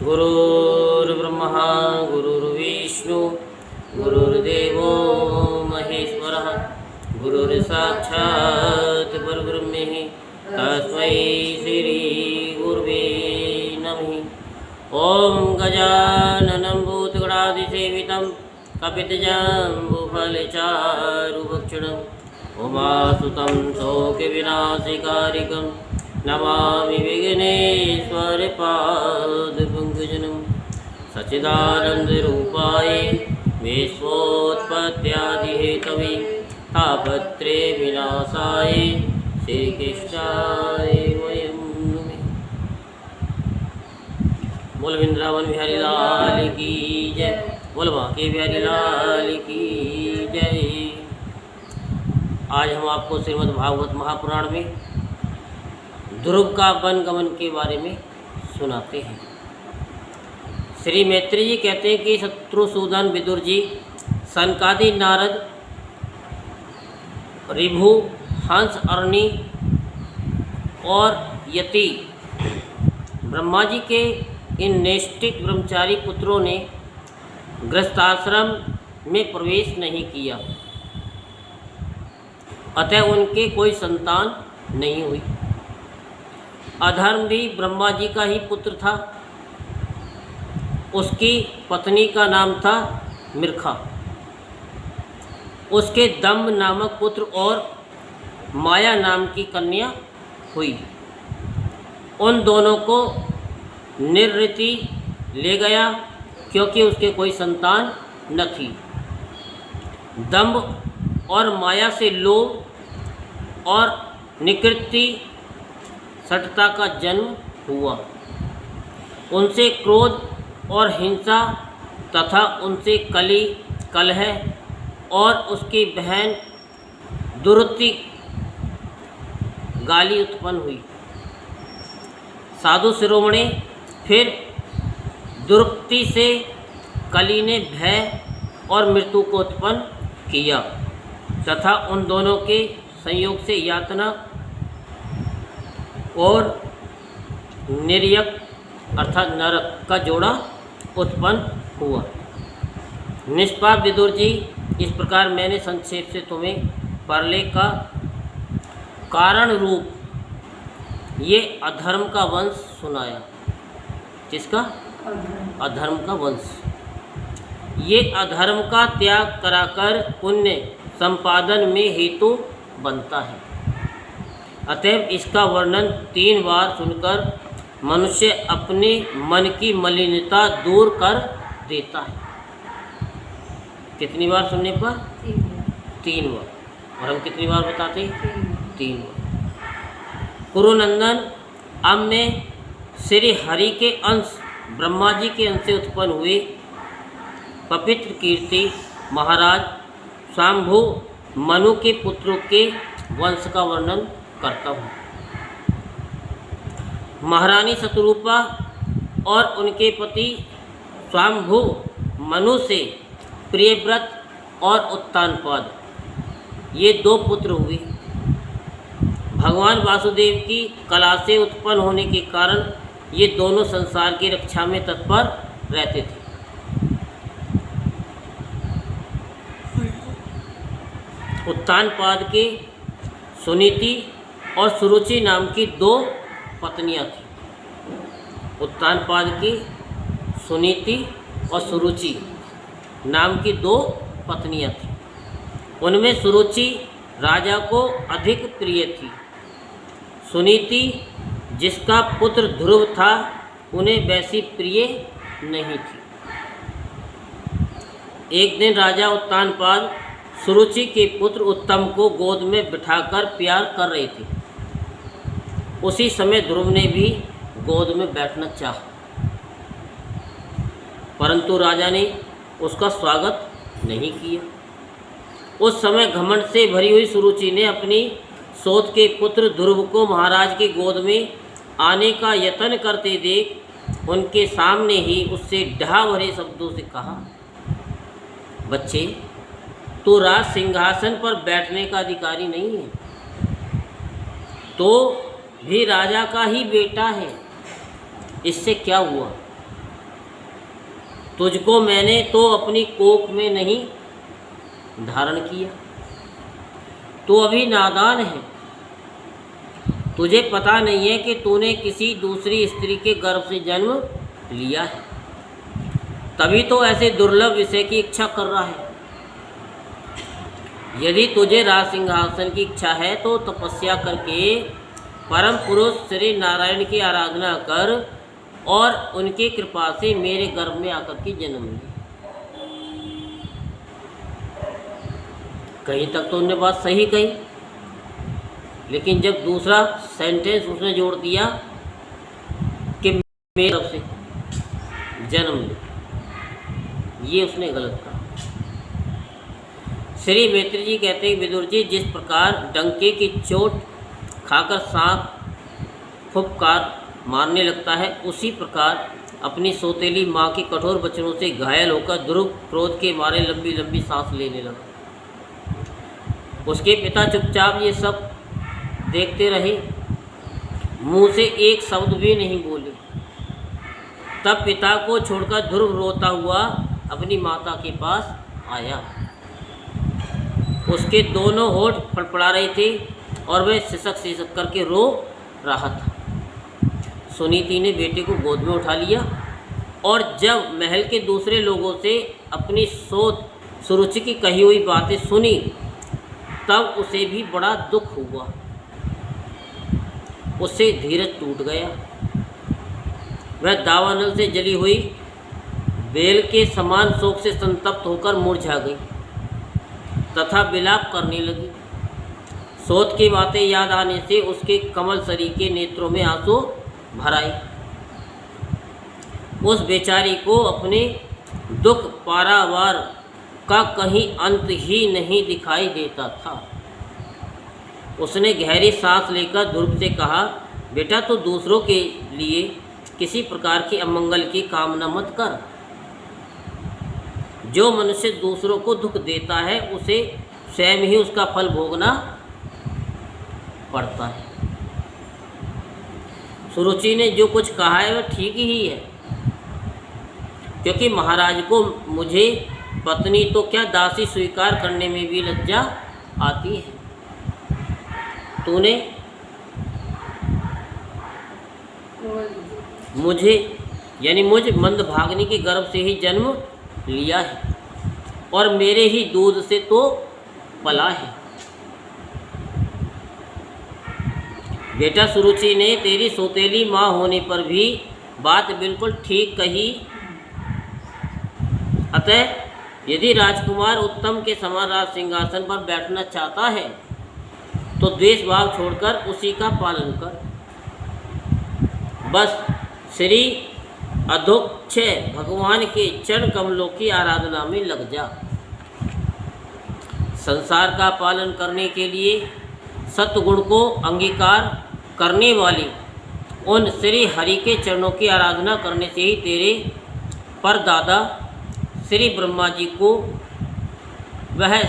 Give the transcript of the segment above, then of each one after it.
गुरुर्ब्रह्मा गुरुर्विष्णु गुरुर्देवो महेश्वरः गुरुर्साक्षात् परब्रह्म तस्मै श्री गुरुवे नमः। ओम गजाननं भूतगणाधिसेवितं कपितजम्बुफलचारुभक्षणम् उमासुतं शोकविनाशकारिकं नमामि विघ्नेश्वरपादपङ्कजं सच्चिदानन्दरूपाय विश्वोत्पत्त्यादिहेतवे तापत्रय विनाशाय श्रीकृष्णाय वयं नमः। बोल वृंदावन बिहारी लाल की जय, बोल बांके बिहारी लाल की जय। आज हम आपको श्रीमद् भागवत महापुराण में ध्रुव का वन गमन के बारे में सुनाते हैं। श्री मैत्री जी कहते हैं कि शत्रुसूदन विदुर जी, सनकादि नारद, ऋभु, हंस, अरणी और यति ब्रह्मा जी के इन नैष्ठिक ब्रह्मचारी पुत्रों ने गृहस्थाश्रम में प्रवेश नहीं किया, अतः उनके कोई संतान नहीं हुई। अधर्म भी ब्रह्मा जी का ही पुत्र था। उसकी पत्नी का नाम था मिर्खा। उसके दम्भ नामक पुत्र और माया नाम की कन्या हुई। उन दोनों को निर्ऋति ले गया क्योंकि उसके कोई संतान न थी। दम्भ और माया से लोभ और निकृति सटता का जन्म हुआ। उनसे क्रोध और हिंसा तथा उनसे कली, कलह और उसकी बहन दुरुक्ति गाली उत्पन्न हुई। साधु शिरोमणि फिर दुरुक्ति से कली ने भय और मृत्यु को उत्पन्न किया तथा उन दोनों के संयोग से यातना और निर्यक अर्थात नरक का जोड़ा उत्पन्न हुआ। निष्पाप विदुर जी, इस प्रकार मैंने संक्षेप से तुम्हें परले का कारण रूप ये अधर्म का वंश सुनाया। किसका? अधर्म का वंश। ये अधर्म का त्याग कराकर पुण्य संपादन में हेतु बनता है। अतएव इसका वर्णन 3 बार सुनकर मनुष्य अपने मन की मलिनता दूर कर देता है। कितनी बार सुनने पर? 3 बार। और हम कितनी बार बताते हैं? 3 बार। कुरुनंदन, अब मैं श्री हरि के अंश ब्रह्मा जी के अंश से उत्पन्न हुए पवित्र कीर्ति महाराज स्वाम्भु मनु के पुत्रों के वंश का वर्णन करता हूँ। महारानी शतरूपा और उनके पति स्वाम्भु मनु से प्रियव्रत और उत्तानपाद, ये 2 पुत्र हुए। भगवान वासुदेव की कला से उत्पन्न होने के कारण ये दोनों संसार की रक्षा में तत्पर रहते थे। उत्तानपाद के सुनीति और सुरुचि नाम की 2 पत्नियां थीं। उत्तानपाद की सुनीति और सुरुचि नाम की 2 पत्नियां थीं। उनमें सुरुचि राजा को अधिक प्रिय थी। सुनीति, जिसका पुत्र ध्रुव था, उन्हें वैसी प्रिय नहीं थी। एक दिन राजा उत्तानपाद सुरुचि के पुत्र उत्तम को गोद में बिठाकर प्यार कर रहे थे। उसी समय ध्रुव ने भी गोद में बैठना चाहा, परंतु राजा ने उसका स्वागत नहीं किया। उस समय घमंड से भरी हुई सुरुचि ने अपनी सौत के पुत्र ध्रुव को महाराज की गोद में आने का यत्न करते देख उनके सामने ही उससे ढा भरे शब्दों से कहा, बच्चे, तो राज सिंहासन पर बैठने का अधिकारी नहीं है, तो भी राजा का ही बेटा है, इससे क्या हुआ? तुझको मैंने तो अपनी कोख में नहीं धारण किया, तू अभी नादान है, तुझे पता नहीं है कि तूने किसी दूसरी स्त्री के गर्भ से जन्म लिया है, तभी तो ऐसे दुर्लभ विषय की इच्छा कर रहा है। यदि तुझे राज सिंहासन की इच्छा है तो तपस्या करके परम पुरुष श्री नारायण की आराधना कर और उनकी कृपा से मेरे गर्भ में आकर के जन्म ले। कहीं तक तो उन्होंने बात सही कही, लेकिन जब दूसरा सेंटेंस उसने जोड़ दिया कि मेरे गर्भ से जन्म ले, ये उसने गलत कहा। श्री मैत्री जी कहते हैं, विदुर जी, जिस प्रकार डंके की चोट खाकर सांप फुफकार मारने लगता है, उसी प्रकार अपनी सौतेली माँ के कठोर वचनों से घायल होकर ध्रुव क्रोध के मारे लंबी लंबी सांस लेने लगा। उसके पिता चुपचाप ये सब देखते रहे, मुंह से एक शब्द भी नहीं बोले। तब पिता को छोड़कर ध्रुव रोता हुआ अपनी माता के पास आया। उसके दोनों होठ फड़फड़ा रहे थे और वह सिसक सिसक करके रो रहा था। सुनीति ने बेटे को गोद में उठा लिया और जब महल के दूसरे लोगों से अपनी सोच सुरुचि की कही हुई बातें सुनी, तब उसे भी बड़ा दुख हुआ। उससे धीरज टूट गया। वह दावानल से जली हुई बेल के समान शोक से संतप्त होकर मुरझा गई तथा विलाप करने लगी। सोच की बातें याद आने से उसके कमल सरी के नेत्रों में आंसू भर आए। उस बेचारी को अपने दुख पारावार का कहीं अंत ही नहीं दिखाई देता था। उसने गहरी सांस लेकर ध्रुव से कहा, बेटा, तो दूसरों के लिए किसी प्रकार की अमंगल की कामना मत कर। जो मनुष्य दूसरों को दुख देता है उसे स्वयं ही उसका फल भोगना पड़ता है। सुरुचि ने जो कुछ कहा है वह ठीक ही है, क्योंकि महाराज को मुझे पत्नी तो क्या दासी स्वीकार करने में भी लज्जा आती है। तूने मुझे यानी मुझ मंदभागिनी के गर्भ से ही जन्म लिया है और मेरे ही दूध से तो पला है। बेटा, सुरुचि ने तेरी सौतेली माँ होने पर भी बात बिल्कुल ठीक कही। अतः यदि राजकुमार उत्तम के समान राज सिंहासन पर बैठना चाहता है तो द्वेष भाव छोड़कर उसी का पालन कर। बस श्री अधोक्ष भगवान के चरण कमलों की आराधना में लग जा। संसार का पालन करने के लिए सत्गुण को अंगीकार करने वाले उन श्री हरि के चरणों की आराधना करने से ही तेरे परदादा श्री ब्रह्मा जी को वह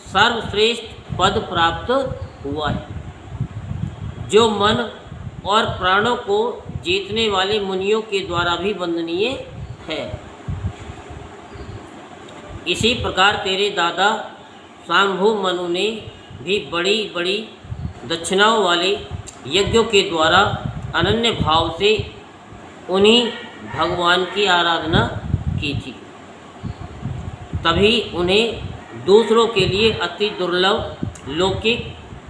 सर्वश्रेष्ठ पद प्राप्त हुआ है, जो मन और प्राणों को जीतने वाले मुनियों के द्वारा भी वंदनीय है। इसी प्रकार तेरे दादा स्वांभु मनु ने भी बड़ी बड़ी दक्षिणाओं वाले यज्ञों के द्वारा अनन्य भाव से उन्हीं भगवान की आराधना की थी। तभी उन्हें दूसरों के लिए अति दुर्लभ लौकिक,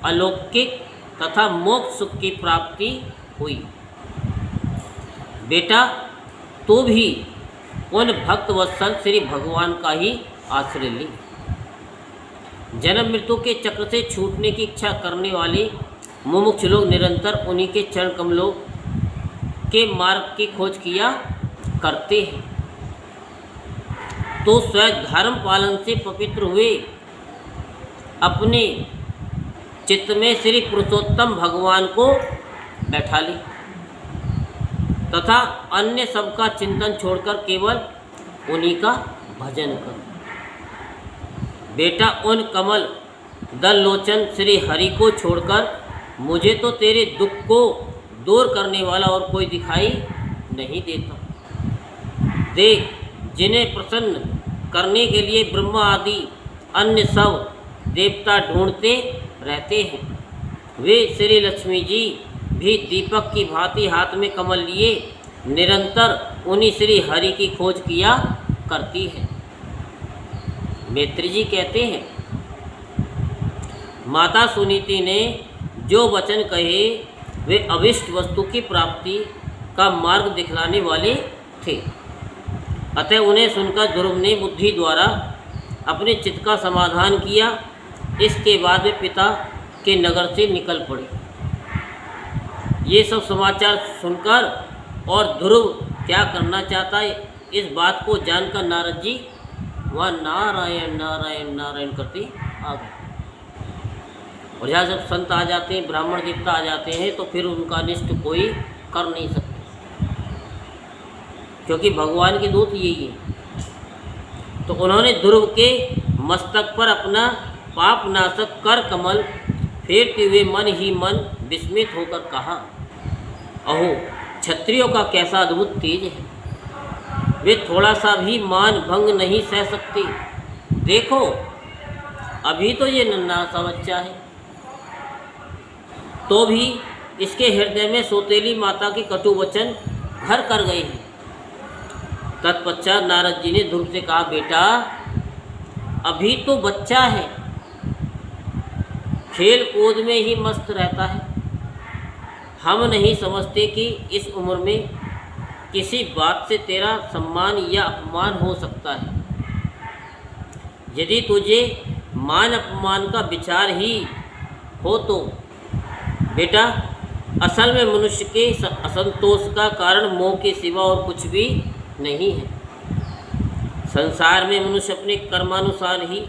अलौकिक तथा मोक्ष सुख की प्राप्ति हुई। बेटा, तू भी उन भक्त वत्सल श्री भगवान का ही आश्रय ले। जन्म मृत्यु के चक्र से छूटने की इच्छा करने वाले मुमुक्ष लोग निरंतर उन्हीं के चरण कमलों के मार्ग की खोज किया करते हैं। तो स्वयं धर्म पालन से पवित्र हुए अपने चित्त में श्री पुरुषोत्तम भगवान को बैठा ले तथा अन्य सबका चिंतन छोड़कर केवल उन्हीं का भजन कर। बेटा, उन कमल दल लोचन श्री हरि को छोड़कर मुझे तो तेरे दुख को दूर करने वाला और कोई दिखाई नहीं देता। देख, जिन्हें प्रसन्न करने के लिए ब्रह्मा आदि अन्य सब देवता ढूंढते रहते हैं, वे श्री लक्ष्मी जी भी दीपक की भांति हाथ में कमल लिए निरंतर उन्हीं श्री हरि की खोज किया करती है। मैत्री जी कहते हैं, माता सुनीति ने जो वचन कहे वे अभिष्ट वस्तु की प्राप्ति का मार्ग दिखलाने वाले थे। अतः उन्हें सुनकर ध्रुव ने बुद्धि द्वारा अपने चित्त का समाधान किया। इसके बाद वे पिता के नगर से निकल पड़े। ये सब समाचार सुनकर और ध्रुव क्या करना चाहता है इस बात को जानकर नारद जी वहाँ नारायण नारायण नारायण करते आ गए। और यहाँ जब संत आ जाते हैं, ब्राह्मण देवता आ जाते हैं, तो फिर उनका अनिष्ट कोई कर नहीं सकते, क्योंकि भगवान के दूत यही है। तो उन्होंने ध्रुव के मस्तक पर अपना पाप नाशक कर कमल फेरते हुए मन ही मन विस्मित होकर कहा, अहो क्षत्रियों का कैसा अद्भुत तेज है, वे थोड़ा सा भी मान भंग नहीं सह सकते। देखो अभी तो ये नन्हा सा बच्चा है, तो भी इसके हृदय में सौतेली माता के कटु वचन घर कर गए हैं। तत्पश्चात नारद जी ने ध्रुव से कहा, बेटा अभी तो बच्चा है, खेल कूद में ही मस्त रहता है। हम नहीं समझते कि इस उम्र में किसी बात से तेरा सम्मान या अपमान हो सकता है। यदि तुझे मान अपमान का विचार ही हो तो बेटा असल में मनुष्य के असंतोष का कारण मोह के सिवा और कुछ भी नहीं है। संसार में मनुष्य अपने कर्मानुसार ही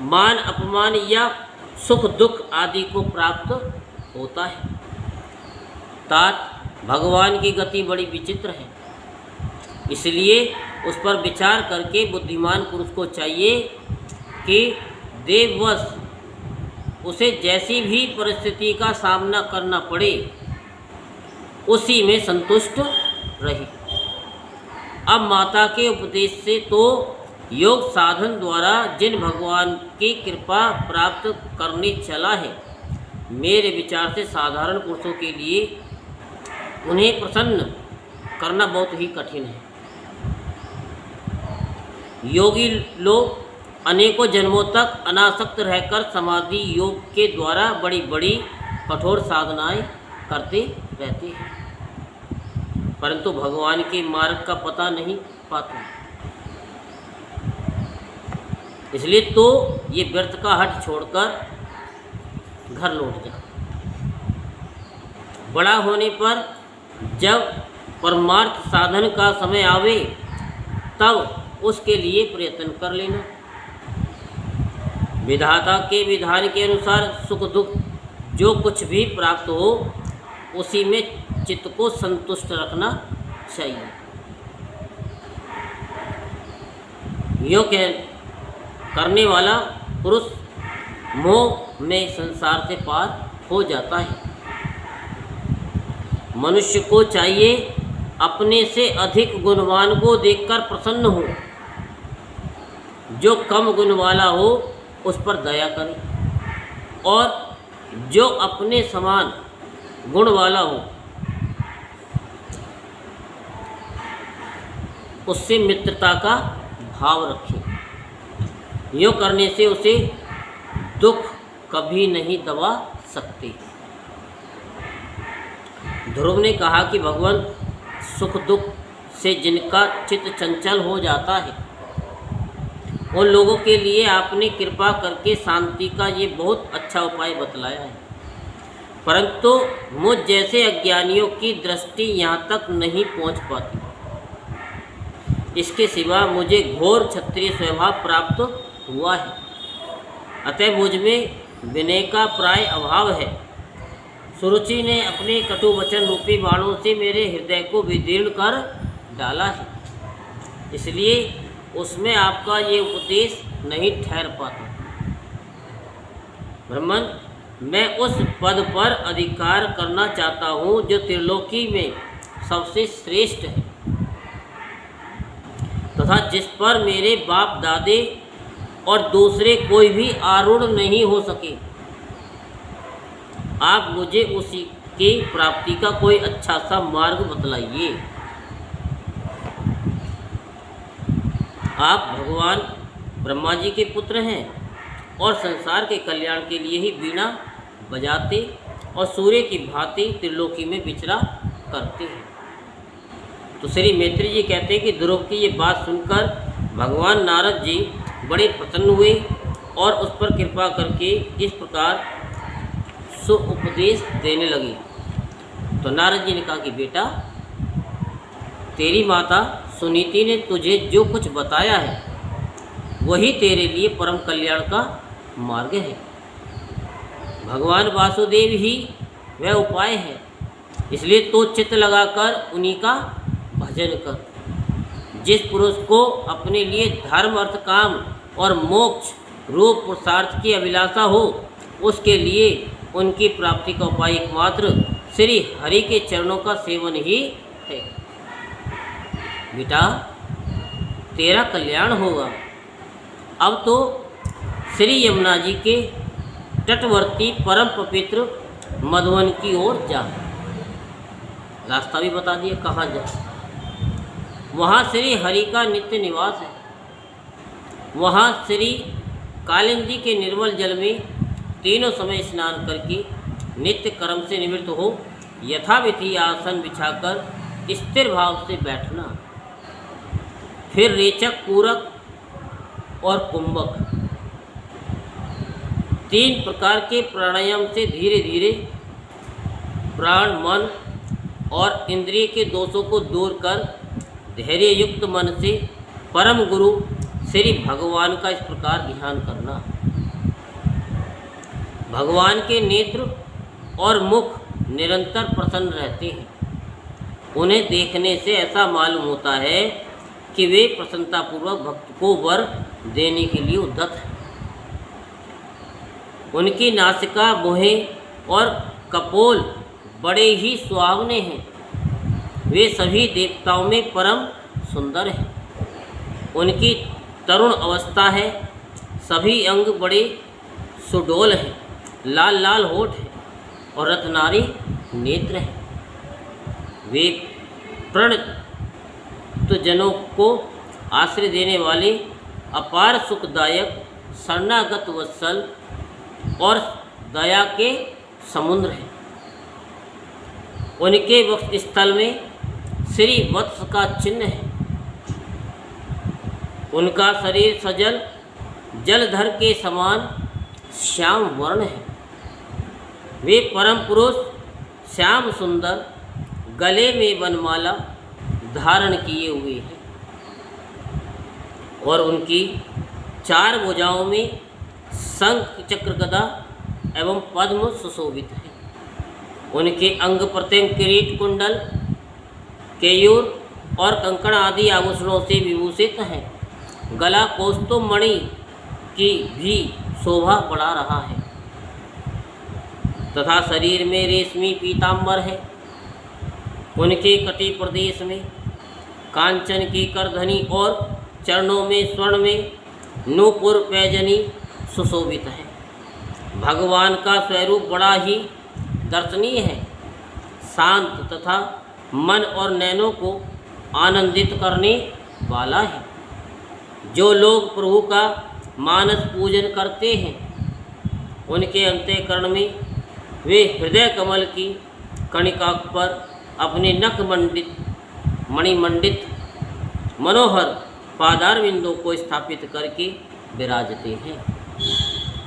मान अपमान या सुख दुख आदि को प्राप्त होता है। तात भगवान की गति बड़ी विचित्र है, इसलिए उस पर विचार करके बुद्धिमान पुरुष को चाहिए कि देववश उसे जैसी भी परिस्थिति का सामना करना पड़े उसी में संतुष्ट रहे। अब माता के उपदेश से तो योग साधन द्वारा जिन भगवान की कृपा प्राप्त करने चला है, मेरे विचार से साधारण पुरुषों के लिए उन्हें प्रसन्न करना बहुत ही कठिन है। योगी लोग अनेकों जन्मों तक अनासक्त रहकर समाधि योग के द्वारा बड़ी बड़ी कठोर साधनाएं करते रहते हैं, परंतु भगवान के मार्ग का पता नहीं पाते। इसलिए तो ये व्यर्थ का हट छोड़कर घर लौट जा। बड़ा होने पर जब परमार्थ साधन का समय आवे तब उसके लिए प्रयत्न कर लेना। विधाता के विधान के अनुसार सुख दुख जो कुछ भी प्राप्त हो उसी में चित्त को संतुष्ट रखना चाहिए। यो करने वाला पुरुष मोह में संसार से पार हो जाता है। मनुष्य को चाहिए अपने से अधिक गुणवान को देखकर प्रसन्न हो, जो कम गुण वाला हो उस पर दया करे, और जो अपने समान गुण वाला हो उससे मित्रता का भाव रखे। यूँ करने से उसे दुख कभी नहीं दबा सकते। ध्रुव ने कहा कि भगवान सुख दुख से जिनका चित्त चंचल हो जाता है उन लोगों के लिए आपने कृपा करके शांति का ये बहुत अच्छा उपाय बतलाया है, परंतु मुझ जैसे अज्ञानियों की दृष्टि यहाँ तक नहीं पहुँच पाती। इसके सिवा मुझे घोर क्षत्रिय स्वभाव प्राप्त हुआ है, अतः मुझ में विनय का प्राय अभाव है। सुरुचि ने अपने कटु वचन रूपी बाणों से मेरे हृदय को विदीर्ण कर डाला है, इसलिए उसमें आपका ये उपदेश नहीं ठहर पाता। ब्राह्मण, मैं उस पद पर अधिकार करना चाहता हूँ जो त्रिलोकी में सबसे श्रेष्ठ है। तथा जिस पर मेरे बाप दादे और दूसरे कोई भी आरूढ़ नहीं हो सके। आप मुझे उसी की प्राप्ति का कोई अच्छा सा मार्ग बतलाइए। आप भगवान ब्रह्मा जी के पुत्र हैं और संसार के कल्याण के लिए ही वीणा बजाते और सूर्य की भांति त्रिलोकी में विचरा करते हैं। तो श्री मैत्री जी कहते हैं कि ध्रुव की ये बात सुनकर भगवान नारद जी बड़े प्रसन्न हुए और उस पर कृपा करके इस प्रकार सुउपदेश देने लगे। तो नारद जी ने कहा कि बेटा, तेरी माता सुनीति ने तुझे जो कुछ बताया है वही तेरे लिए परम कल्याण का मार्ग है। भगवान वासुदेव ही वह उपाय है, इसलिए तो चित्त लगाकर उन्हीं का भजन कर। जिस पुरुष को अपने लिए धर्म, अर्थ, काम और मोक्ष रूप पुरुषार्थ की अभिलाषा हो, उसके लिए उनकी प्राप्ति का उपाय एकमात्र श्री हरि के चरणों का सेवन ही है। बेटा, तेरा कल्याण होगा। अब तो श्री यमुना जी के तटवर्ती परम पवित्र मधुवन की ओर जा। रास्ता भी बता दिया कहाँ जा। वहाँ श्री हरि का नित्य निवास है। वहाँ श्री कालिंदी के निर्मल जल में तीनों समय स्नान करके नित्य कर्म से निवृत्त हो यथाविधि आसन बिछाकर स्थिर भाव से बैठना। फिर रेचक, पूरक और कुंभक 3 प्रकार के प्राणायाम से धीरे धीरे प्राण, मन और इंद्रिय के दोषों को दूर कर धैर्य युक्त मन से परम गुरु श्री भगवान का इस प्रकार ध्यान करना। भगवान के नेत्र और मुख निरंतर प्रसन्न रहते हैं। उन्हें देखने से ऐसा मालूम होता है कि वे प्रसन्नतापूर्वक भक्त को वर देने के लिए उद्यत हैं। उनकी नासिका, मुहें और कपोल बड़े ही सुहावने हैं। वे सभी देवताओं में परम सुंदर हैं। उनकी तरुण अवस्था है। सभी अंग बड़े सुडोल हैं। लाल लाल होठ हैं और रत्नारी नेत्र हैं। वे प्रणत जनों को आश्रय देने वाले अपार सुखदायक शरणागत वत्सल और दया के समुद्र हैं। उनके वक्ष स्थल में श्री वत्स का चिन्ह है। उनका शरीर सजल जलधर के समान श्याम वर्ण है। वे परम पुरुष श्याम सुंदर गले में वनमाला धारण किए हुए हैं और उनकी 4 भुजाओं में शंख, चक्र, गदा एवं पद्म सुशोभित है। उनके अंग प्रत्यंग किरीट, कुंडल, केयूर और कंकण आदि आभूषणों से विभूषित है। गला कौस्तुभ मणि की भी शोभा बढ़ा रहा है तथा शरीर में रेशमी पीताम्बर है। उनके कटी प्रदेश में कांचन की करधनी और चरणों में स्वर्ण में नूपुर पैजनी सुशोभित है। भगवान का स्वरूप बड़ा ही दर्शनीय है। शांत तथा मन और नैनों को आनंदित करने वाला है। जो लोग प्रभु का मानस पूजन करते हैं उनके अंतःकरण में वे हृदय कमल की कणिका पर अपने नख मंडित मणिमंडित मनोहर पादारविंदों को स्थापित करके विराजते हैं।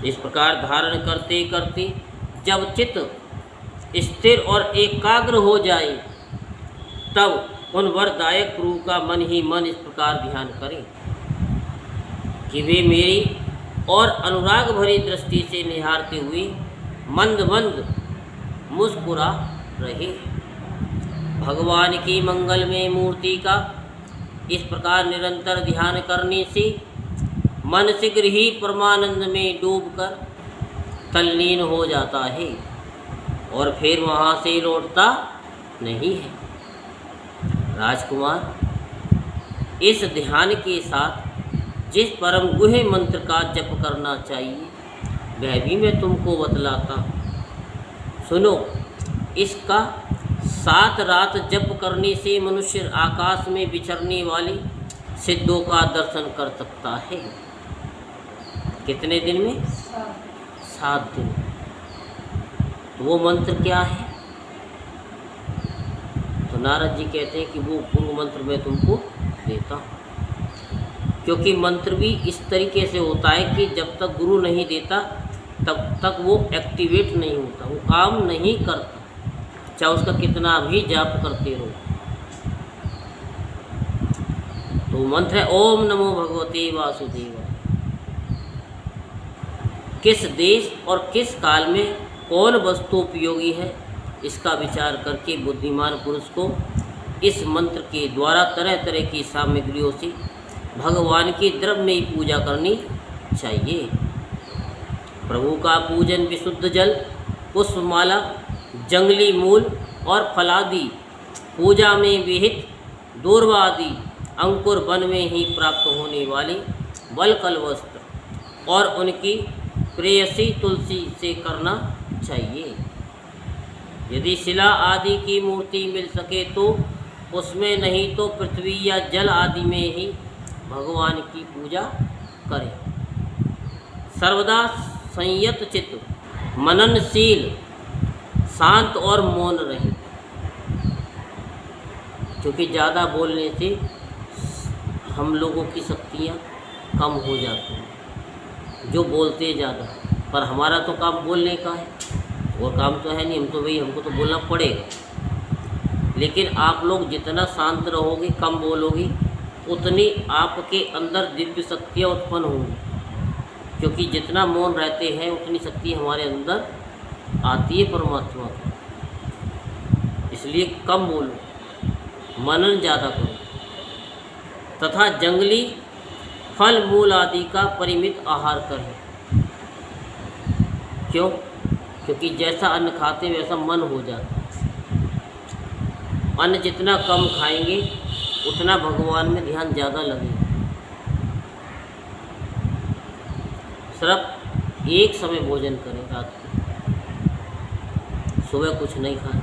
इस प्रकार धारण करते करते जब चित्त स्थिर और एकाग्र हो जाए तब उन वरदायक प्रभु का मन ही मन इस प्रकार ध्यान करें कि वे मेरी और अनुराग भरी दृष्टि से निहारते हुए मंद मंद मुस्कुरा रहे। भगवान की मंगलमय मूर्ति का इस प्रकार निरंतर ध्यान करने से मन शीघ्र ही परमानंद में डूबकर तल्लीन हो जाता है और फिर वहाँ से लौटता नहीं है। राजकुमार, इस ध्यान के साथ जिस परम गुह्य मंत्र का जप करना चाहिए वह भी मैं तुमको बतलाता हूँ। सुनो, इसका 7 रात जप करने से मनुष्य आकाश में विचरने वाले सिद्धों का दर्शन कर सकता है। कितने दिन में? 7 दिन। तो वो मंत्र क्या है? तो नारद जी कहते हैं कि वो पूर्व मंत्र मैं तुमको देता हूँ, क्योंकि मंत्र भी इस तरीके से होता है कि जब तक गुरु नहीं देता तब तक वो एक्टिवेट नहीं होता, वो काम नहीं करता, चाहे उसका कितना भी जाप करते रहो। तो मंत्र है ओम नमो भगवते वासुदेवाय। किस देश और किस काल में कौन वस्तु उपयोगी है, इसका विचार करके बुद्धिमान पुरुष को इस मंत्र के द्वारा तरह तरह की सामग्रियों से भगवान की द्रव्यमयी पूजा करनी चाहिए। प्रभु का पूजन विशुद्ध जल, पुष्पमाला, जंगली मूल और फलादि पूजा में विहित दूर्वा आदि अंकुर वन में ही प्राप्त होने वाले बलकल वस्त्र और उनकी प्रेयसी तुलसी से करना चाहिए। यदि शिला आदि की मूर्ति मिल सके तो उसमें, नहीं तो पृथ्वी या जल आदि में ही भगवान की पूजा करें। सर्वदा संयत चित्त, मननशील, शांत और मौन रहे, क्योंकि ज़्यादा बोलने से हम लोगों की शक्तियाँ कम हो जाती हैं, जो बोलते ज़्यादा। पर हमारा तो काम बोलने का है, और काम तो है नहीं, हम तो भाई हमको तो बोलना पड़ेगा। लेकिन आप लोग जितना शांत रहोगे, कम बोलोगे, उतनी आपके अंदर दिव्य शक्तियाँ उत्पन्न होंगी, क्योंकि जितना मौन रहते हैं उतनी शक्ति हमारे अंदर आती है परमात्मा की। इसलिए कम बोलो, मनन ज़्यादा करो, तथा जंगली फल मूल आदि का परिमित आहार करें। क्यों? क्योंकि जैसा अन्न खाते वैसा मन हो जाता है। अन्न जितना कम खाएंगे उतना भगवान में ध्यान ज़्यादा लगेगा। सिर्फ एक समय भोजन करें रात को, सुबह कुछ नहीं खाएं।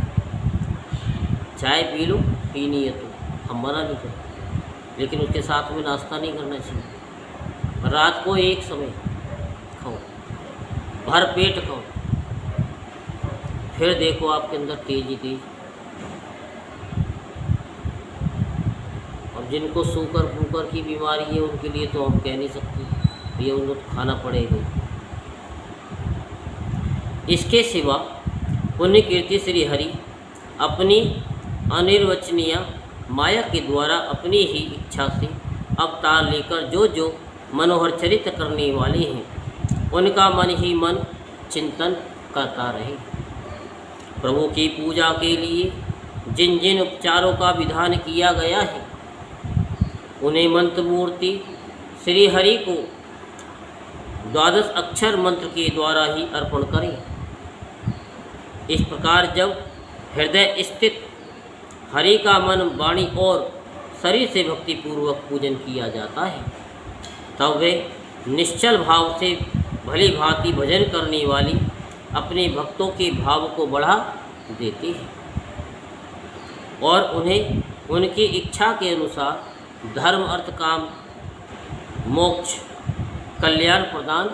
चाय पी लो, पीनी है तो हम मना नहीं करते, लेकिन उसके साथ में नाश्ता नहीं करना चाहिए। रात को एक समय खाओ, भर पेट खाओ, फिर देखो आपके अंदर तेज। और जिनको शुगर फूकर की बीमारी है उनके लिए तो हम कह नहीं सकते, ये उनको तो खाना पड़ेगा। इसके सिवा पुण्य कीर्ति श्री हरि अपनी अनिर्वचनीय माया के द्वारा अपनी ही इच्छा से अवतार लेकर जो जो मनोहर चरित्र करने वाले हैं उनका मन ही मन चिंतन करता रहे। प्रभु की पूजा के लिए जिन जिन उपचारों का विधान किया गया है उन्हें मंत्र मूर्ति श्री हरि को 12 अक्षर मंत्र के द्वारा ही अर्पण करें। इस प्रकार जब हृदय स्थित हरि का मन, वाणी और शरीर से भक्ति पूर्वक पूजन किया जाता है, तब वे निश्चल भाव से भली भांति भजन करने वाली अपने भक्तों के भाव को बढ़ा देते हैं और उन्हें उनकी इच्छा के अनुसार धर्म, अर्थ, काम, मोक्ष, कल्याण प्रदान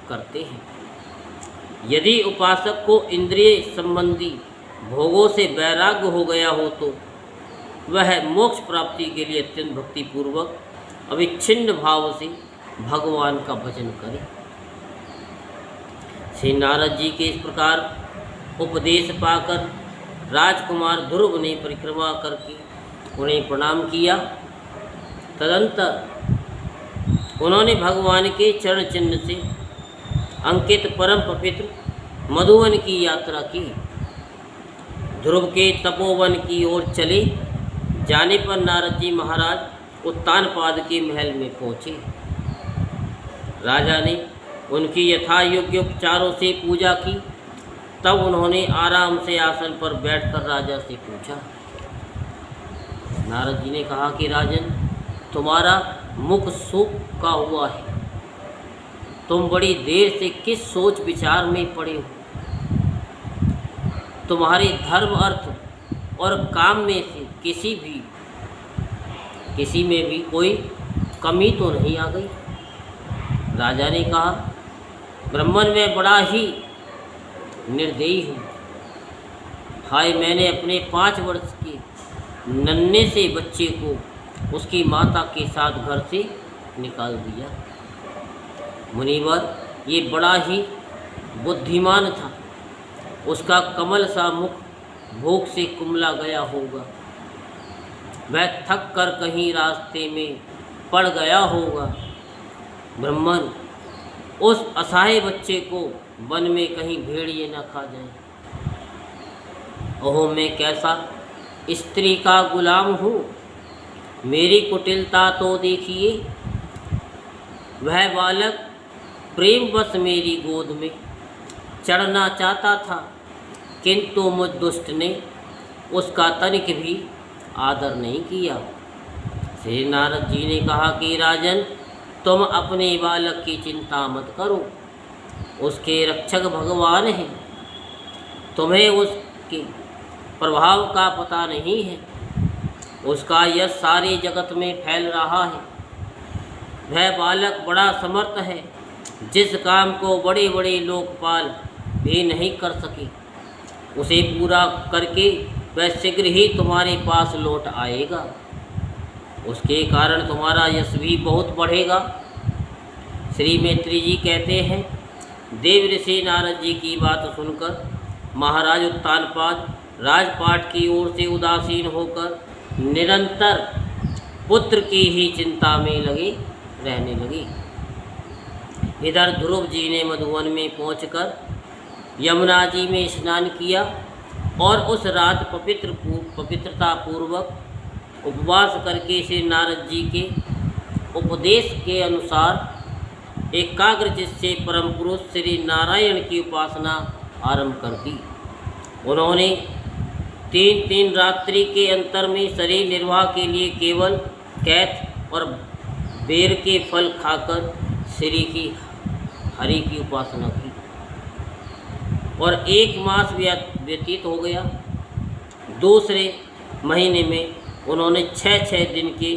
करते हैं। यदि उपासक को इंद्रिय संबंधी भोगों से वैराग्य हो गया हो तो वह मोक्ष प्राप्ति के लिए अत्यंत भक्तिपूर्वक अविच्छिन्न भाव से भगवान का भजन करे। श्री नारद जी के इस प्रकार उपदेश पाकर राजकुमार ध्रुव ने परिक्रमा करके उन्हें प्रणाम किया। तदंतर उन्होंने भगवान के चरण चिन्ह से अंकित परम पवित्र मधुवन की यात्रा की। ध्रुव के तपोवन की ओर चले जाने पर नारद जी महाराज उत्तानपाद के महल में पहुँचे। राजा ने उनकी यथा योग्य उपचारों से पूजा की। तब उन्होंने आराम से आसन पर बैठकर राजा से पूछा। नारद जी ने कहा कि राजन, तुम्हारा मुख सूख का हुआ है। तुम बड़ी देर से किस सोच विचार में पड़े हो। तुम्हारे धर्म अर्थ और काम में से किसी में भी कोई कमी तो नहीं आ गई। राजा ने कहा, ब्राह्मण मैं बड़ा ही निर्दयी हूँ। हाय, मैंने अपने 5 वर्ष के नन्हे से बच्चे को उसकी माता के साथ घर से निकाल दिया। मुनिवर, ये बड़ा ही बुद्धिमान था। उसका कमल सा मुख भूख से कुमला गया होगा। वह थक कर कहीं रास्ते में पड़ गया होगा। ब्राह्मण, उस असहाय बच्चे को वन में कहीं भेड़िए न खा जाए। ओहो, मैं कैसा स्त्री का गुलाम हूँ। मेरी कुटिलता तो देखिए। वह बालक प्रेमवश मेरी गोद में चढ़ना चाहता था, किंतु मुझ दुष्ट ने उसका तनिक भी आदर नहीं किया। श्री नारद जी ने कहा कि राजन, तुम अपने बालक की चिंता मत करो। उसके रक्षक भगवान हैं। तुम्हें उसके प्रभाव का पता नहीं है। उसका यश सारे जगत में फैल रहा है। वह बालक बड़ा समर्थ है, जिस काम को बड़े बड़े लोकपाल भी नहीं कर सके। उसे पूरा करके वह शीघ्र ही तुम्हारे पास लौट आएगा। उसके कारण तुम्हारा यश भी बहुत बढ़ेगा। श्री मैत्री जी कहते हैं, देव ऋषि नारद जी की बात सुनकर महाराज उत्तानपाद राजपाट की ओर से उदासीन होकर निरंतर पुत्र की ही चिंता में लगे रहने लगे। इधर ध्रुव जी ने मधुवन में पहुंचकर यमुना जी में स्नान किया और उस रात पवित्रता पूर्वक उपवास करके श्री नारद जी के उपदेश के अनुसार एकाग्रचित्त से परम पुरुष श्री नारायण की उपासना आरंभ कर दी। उन्होंने 3 रात्रि के अंतर में शरीर निर्वाह के लिए केवल कैथ और बेर के फल खाकर श्री की हरि की उपासना की और 1 मास व्यतीत हो गया। दूसरे महीने में उन्होंने 6 दिन के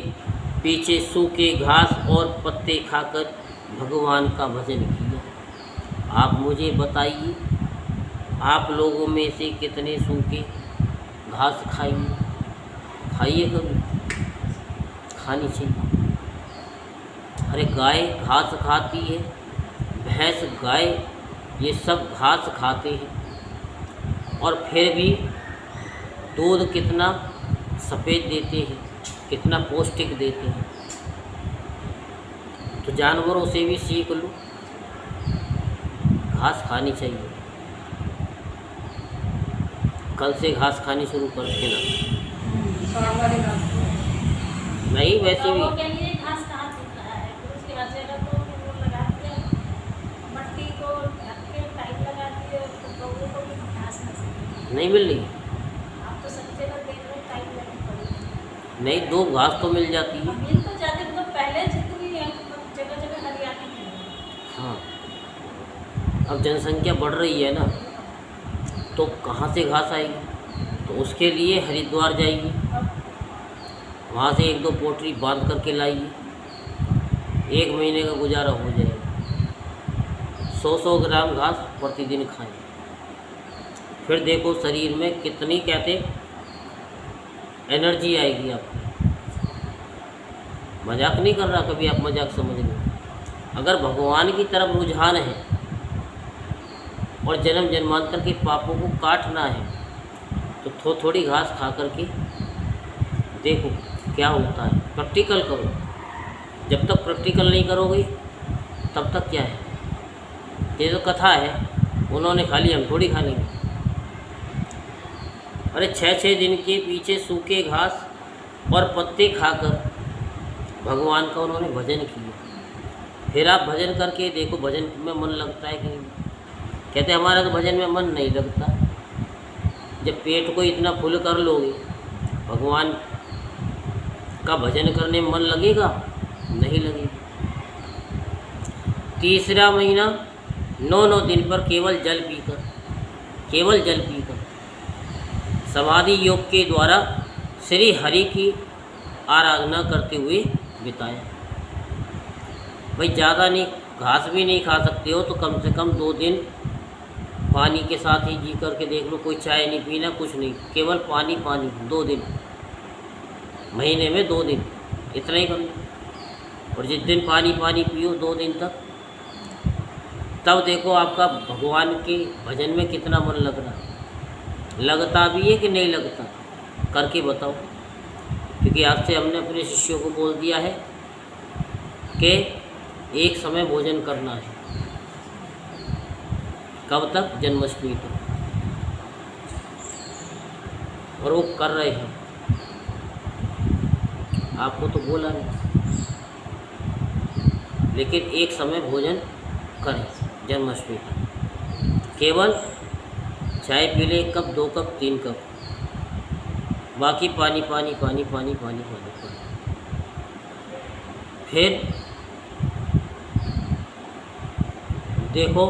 पीछे सूखे घास और पत्ते खाकर भगवान का भजन किया। आप मुझे बताइए, आप लोगों में से कितने सूखे घास खाइए कभी? खानी चाहिए। अरे गाय घास खाती है, भैंस गाय ये सब घास खाते हैं और फिर भी दूध कितना सफ़ेद देते हैं, कितना पौष्टिक देते हैं। तो जानवरों से भी सीख लो, घास खानी चाहिए। कल से घास खानी शुरू कर देना। नहीं वैसे भी नहीं मिल रही। नहीं, 2 घास तो मिल जाती है। मिल तो जाती है, पहले जितनी जगह जगह हरियाली थी। हाँ, अब जनसंख्या बढ़ रही है ना, तो कहाँ से घास आएगी? तो उसके लिए हरिद्वार जाइए, वहाँ से 1-2 पोटरी बांध करके लाइए, 1 महीने का गुजारा हो जाएगा। 100 ग्राम घास प्रतिदिन खाएं, फिर देखो शरीर में कितनी कहते एनर्जी आएगी आपको। मजाक नहीं कर रहा, कभी आप मजाक समझ लो। अगर भगवान की तरफ रुझान है और जन्म जन्मांतर के पापों को काटना है तो थोड़ी घास खा करके देखो क्या होता है। प्रैक्टिकल करो। जब तक प्रैक्टिकल नहीं करोगे तब तक क्या है? ये जो कथा है उन्होंने खा ली, हम थोड़ी खा लेंगे। अरे 6 दिन के पीछे सूखे घास और पत्ते खाकर भगवान का उन्होंने भजन किया। फिर आप भजन करके देखो भजन में मन लगता है कि नहीं। कहते हमारा तो भजन में मन नहीं लगता। जब पेट को इतना फुल कर लोगे, भगवान का भजन करने में मन लगेगा? नहीं लगेगा। तीसरा महीना 9 दिन पर केवल जल पीकर समाधि योग के द्वारा श्री हरि की आराधना करते हुए बिताया। भाई ज़्यादा नहीं, घास भी नहीं खा सकते हो तो कम से कम 2 दिन पानी के साथ ही जी करके देख लो। कोई चाय नहीं पीना, कुछ नहीं, केवल पानी 2 दिन, महीने में 2 दिन, इतना ही करना। और जिस दिन पानी पियो 2 दिन तक, तब देखो आपका भगवान के भजन में कितना मन लग रहा है। लगता भी है कि नहीं लगता? करके बताओ। क्योंकि आज से हमने अपने शिष्यों को बोल दिया है कि एक समय भोजन करना है। कब तक? जन्माष्टमी तक। और वो कर रहे हैं, आपको तो बोला नहीं, लेकिन एक समय भोजन करें जन्माष्टमी तक। केवल चाय पी ले 1 कप, 2 कप, 3 कप, बाकी पानी। फिर देखो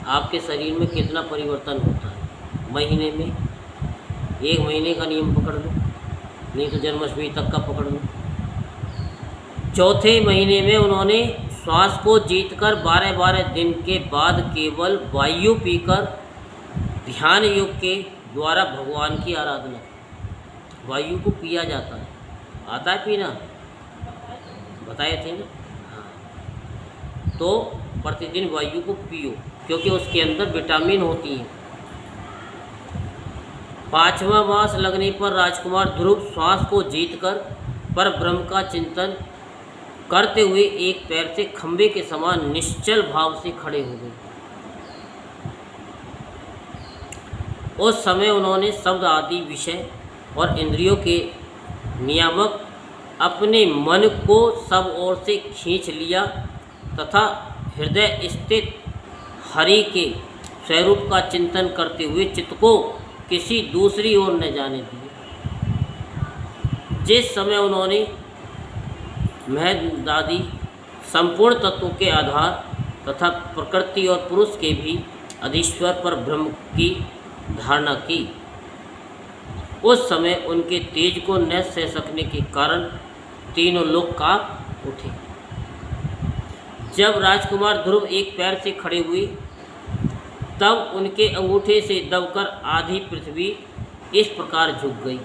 आपके शरीर में कितना परिवर्तन होता है। महीने में 1 महीने का नियम पकड़ लो, नहीं तो जन्माष्टमी तक का पकड़ लो। चौथे महीने में उन्होंने श्वास को जीतकर 12 दिन के बाद केवल वायु पीकर ध्यान योग के द्वारा भगवान की आराधना। वायु को पिया जाता है, आता है पीना? बताए थे ना? हाँ। तो प्रतिदिन वायु को पियो, क्योंकि उसके अंदर विटामिन होती है। 5वां मास लगने पर राजकुमार ध्रुव श्वास को जीतकर पर ब्रह्म का चिंतन करते हुए एक पैर से खंबे के समान निश्चल भाव से खड़े हो गए। उस समय उन्होंने शब्द आदि विषय और इंद्रियों के नियामक अपने मन को सब ओर से खींच लिया तथा हृदय स्थित हरि के स्वरूप का चिंतन करते हुए चित्त को किसी दूसरी ओर न जाने दिए। जिस समय उन्होंने महदादि संपूर्ण तत्वों के आधार तथा प्रकृति और पुरुष के भी अधीश्वर पर ब्रह्म की धारणा की, उस समय उनके तेज को न सह सकने के कारण तीनों लोग कांप उठे। जब राजकुमार ध्रुव एक पैर से खड़े हुए, तब उनके अंगूठे से दबकर आधी पृथ्वी इस प्रकार झुक गई,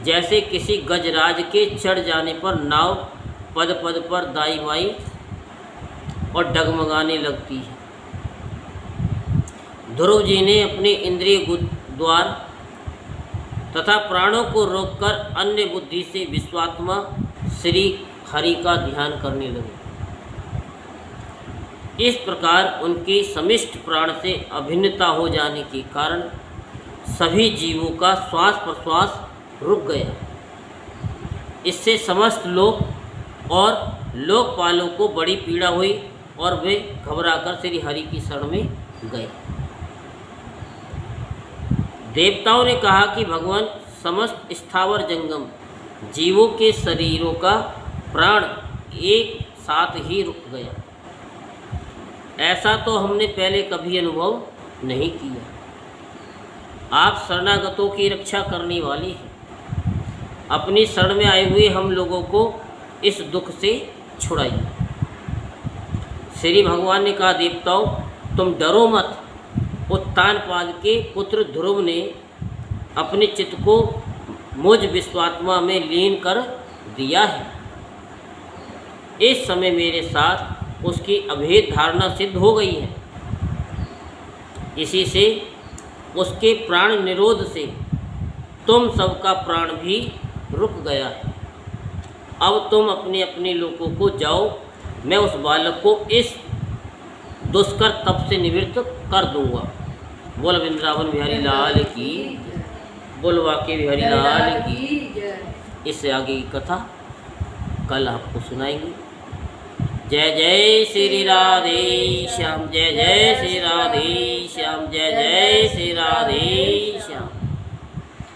जैसे किसी गजराज के चढ़ जाने पर नाव पद पद पर दाई माई और डगमगाने लगती है। ध्रुव जी ने अपने इंद्रिय द्वार तथा प्राणों को रोककर अन्य बुद्धि से विश्वात्मा श्री हरि का ध्यान करने लगे। इस प्रकार उनकी समिष्ट प्राण से अभिन्नता हो जाने के कारण सभी जीवों का श्वास प्रश्वास रुक गया। इससे समस्त लोग और लोकपालों को बड़ी पीड़ा हुई और वे घबराकर श्री हरि की शरण में गए। देवताओं ने कहा कि भगवान, समस्त स्थावर जंगम जीवों के शरीरों का प्राण एक साथ ही रुक गया। ऐसा तो हमने पहले कभी अनुभव नहीं किया। आप शरणागतों की रक्षा करने वाली हैं। अपनी शरण में आए हुए हम लोगों को इस दुख से छुड़ाइए। श्री भगवान ने कहा, देवताओं तुम डरो मत। उत्तानपाद के पुत्र ध्रुव ने अपने चित्त को मुझ विश्वात्मा में लीन कर दिया है। इस समय मेरे साथ उसकी अभेद धारणा सिद्ध हो गई है। इसी से उसके प्राण निरोध से तुम सबका प्राण भी रुक गया है। अब तुम अपने अपने लोगों को जाओ, मैं उस बालक को इस दुष्कर तप से निवृत्त कर दूंगा। बोल वृंदावन बिहारी लाल की, बोल वाके बिहारी लाल की। इससे आगे की कथा कल आपको सुनाएंगे। जय जय श्री राधे श्याम, जय जय श्री राधे श्याम, जय जय श्री राधे